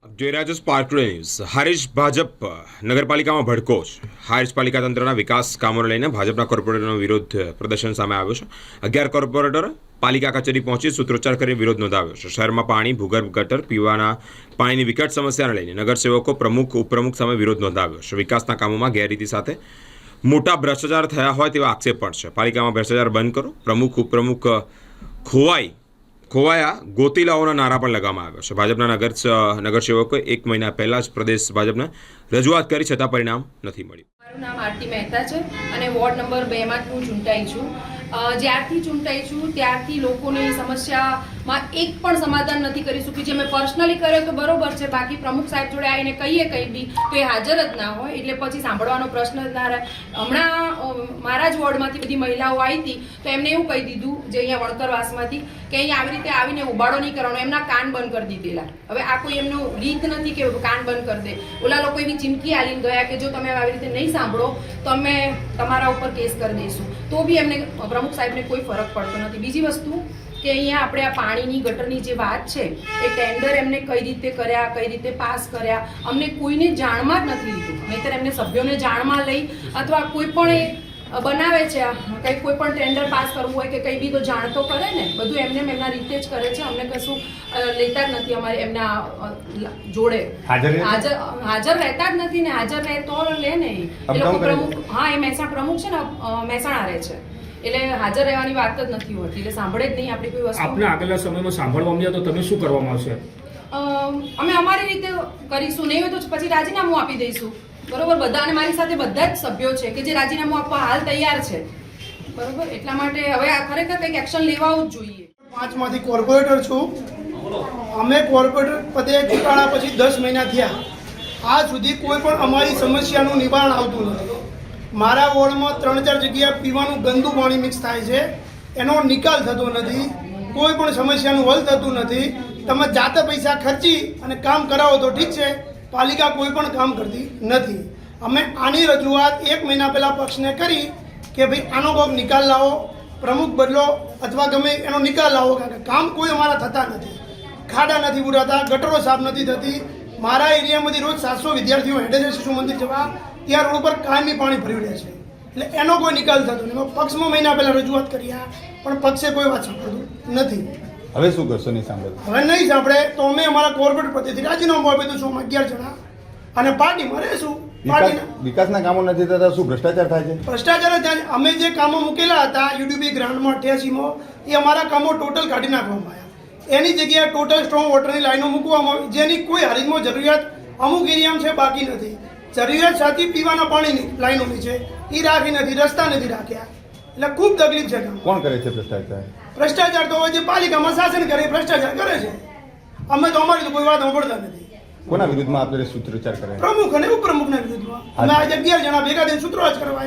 જોઈ રહ્યા છો સ્પાર્ક ન્યૂઝ. હારીજ ભાજપ નગરપાલિકામાં ભડકો છે. હારીજ પાલિકા તંત્રના વિકાસ કામોને લઈને ભાજપના કોર્પોરેટરનો વિરોધ પ્રદર્શન સામે આવ્યો છે. 11 કોર્પોરેટર પાલિકા કચેરી પહોંચી સૂત્રોચ્ચાર કરી વિરોધ નોંધાવ્યો છે. શહેરમાં પાણી, ભૂગર્ભ ગટર, પીવાના પાણીની વિકટ સમસ્યાને લઈને નગરસેવકો, પ્રમુખ, ઉપપ્રમુખ સામે વિરોધ નોંધાવ્યો છે. વિકાસના કામોમાં ગેરરીતિ સાથે મોટા ભ્રષ્ટાચાર થયા હોય તેવા આક્ષેપ પણ છે. પાલિકામાં ભ્રષ્ટાચાર બંધ કરો, પ્રમુખ, ઉપપ્રમુખ ખોવાયા ગોતી લાવોના નારા પણ લગાવવામાં આવ્યો છે. ભાજપના નગરસેવકોએ 1 મહિના પહેલા જ પ્રદેશ ભાજપને રજૂઆત કરી છતાં પરિણામ નથી મળ્યું. મારું નામ આરતી મહેતા છે અને વોર્ડ નંબર 2 માં હું ચૂંટાઈ છું. જ્યારથી ચૂંટાઈ છું ત્યારથી લોકોની સમસ્યામાં એક પણ સમાધાન નથી કરી શકી. જે મેં પર્સનલી કર્યો તો બરોબર છે, બાકી પ્રમુખ સાહેબ જોડે આવીને કહીએ કંઈ બી તો એ હાજર જ ના હોય, એટલે પછી સાંભળવાનો પ્રશ્ન જ ના રહે. હમણાં મારા જ વોર્ડમાંથી બધી મહિલાઓ આવી હતી તો એમને એવું કહી દીધું, જે અહીંયા વણકરવાસમાંથી, કે અહીંયા આવી રીતે આવીને ઉબાડો નહીં કરવાનો, એમના કાન બંધ કરી દીધેલા. હવે આ કોઈ એમનો રીત નથી કે કાન બંધ કરી દે. ઓલા લોકો એવી ચીમકી આલીને ગયા કે જો તમે આવી રીતે નહીં સાંભળો તો અમે તમારા ઉપર કેસ કરી દઈશું. તો બી એમને પ્રમુખ સાહેબને કોઈ ફરક પડતો નથી. બીજી વસ્તુ કે અહીંયા આપણે આ પાણીની ગટરની જે વાત છે એ ટેન્ડર એમને કઈ રીતે કર્યા, કઈ રીતે પાસ કર્યા, અમને કોઈને જાણમાં જ નથી લીધું. નહીંતર એમને સભ્યોને જાણમાં લઈ અથવા કોઈ પણ બનાવે છે કંઈ કોઈ પણ ટેન્ડર પાસ કરવું હોય કે કંઈ બી તો જાણ તો કરે ને. બધું એમને એમના રીતે જ કરે છે. અમને કશું લેતા જ નથી અમારે એમના જોડે હાજર રહેતા જ નથી ને. હાજર રહે તો લે ને એ લોકો પ્રમુખ. હા, એ મહેસાણા પ્રમુખ છે ને, મહેસાણા રહે છે, એટલે હાજર રહેવાની વાત જ નથી હોતી, એટલે સાંભળે જ નહીં આપણી કોઈ વસ્તુ. આપને આગલા સમયમાં સાંભળવા મળ્યા તો તમે શું કરવામાં આવશે? અમે અમારી રીતે કરીશું, નહીં હોય તો પછી રાજીનામું આપી દઈશું. બરોબર, બધા અને મારી સાથે બધા જ સભ્યો છે કે જે રાજીનામું આપવા હાલ તૈયાર છે. બરોબર, એટલા માટે હવે આ ખરેખર કંઈક એક્શન લેવાવું જ જોઈએ. 5 માંથી કોર્પોરેટર છું. અમે કોર્પોરેટર પદે ચૂંટાણા પછી 10 મહિના થયા. આજ સુધી કોઈ પણ અમારી સમસ્યાનું નિવારણ આવતું નથી. મારા વોર્ડમાં 3-4 જગ્યાએ પીવાનું ગંદુ પાણી મિક્સ થાય છે, એનો નિકાલ થતો નથી. કોઈ પણ સમસ્યાનું હલ થતું નથી. તમે જાતે પૈસા ખર્ચી અને કામ કરાવો તો ઠીક છે, પાલિકા કોઈ પણ કામ કરતી નથી. અમે આની રજૂઆત 1 મહિના પહેલાં પક્ષને કરી કે ભાઈ આનો કોઈક નિકાલ લાવો, પ્રમુખ બદલો અથવા ગમે એનો નિકાલ લાવો, કારણ કે કામ કોઈ અમારા થતા નથી. ખાડા નથી પૂરાતા, ગટરો સાફ નથી થતી. મારા એરિયામાંથી રોજ 700 વિદ્યાર્થીઓ હેડે છે શિશુ મંદિર જવા, ત્યાં રોડ ઉપર કાયમી પાણી ભરી રહે છે, એટલે એનો કોઈ નિકાલ થતો નહીં. પક્ષમાં મહિના પહેલાં રજૂઆત કરી પણ પક્ષે કોઈ વાત સાંભળતું નથી. હવે શું કરશો? નહીં સાંભળે? હવે નહીં સાંભળે તો અમે અમારા કોર્પોરેટ પદેથી રાજીનામું આપી દઈશું, 11 જણા, અને પાર્ટીમાં રહેશું. વિકાસના કામો નથી થતા, શું ભ્રષ્ટાચાર થાય છે? ભ્રષ્ટાચાર થાય. અમે જે કામો મૂકેલા હતા યુડીબી ગ્રાન્ટમાં 88માં, એ અમારા કામો ટોટલ કાઢી નાખવામાં આવ્યા. એની જગ્યાએ ટોટલ સ્ટ્રોંગ વોટરની લાઈનો મૂકવામાં આવી, જેની કોઈ હારીજમાં જરૂરિયાત અમુક એરિયામાં છે, બાકી નથી. જરૂરિયાત સાથે પીવાના પાણીની લાઈનોની છે, એ રાખી નથી. રસ્તા નથી રાખ્યા, એટલે ખૂબ તકલીફ છે. કોણ કરે છે ભ્રષ્ટાચાર? ભ્રષ્ટાચાર તો જે પાલિકામાં શાસન કરે ભ્રષ્ટાચાર કરે છે. અમે તો અમારી તો કોઈ વાત સાંભળતા નથી. કોના વિરુદ્ધમાં આપણે સૂત્રોચ્ચાર કરે? પ્રમુખ અને ઉપપ્રમુખના વિરુદ્ધમાં. અમે આજે 11 જણા ભેગા થઈને સૂત્રોચ્ચાર કરવા,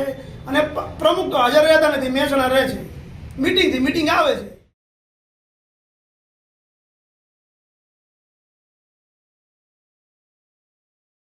અને પ્રમુખ તો હાજર રહેતા નથી, મહેસાણા રહે છે, મીટિંગથી મીટિંગ આવે છે.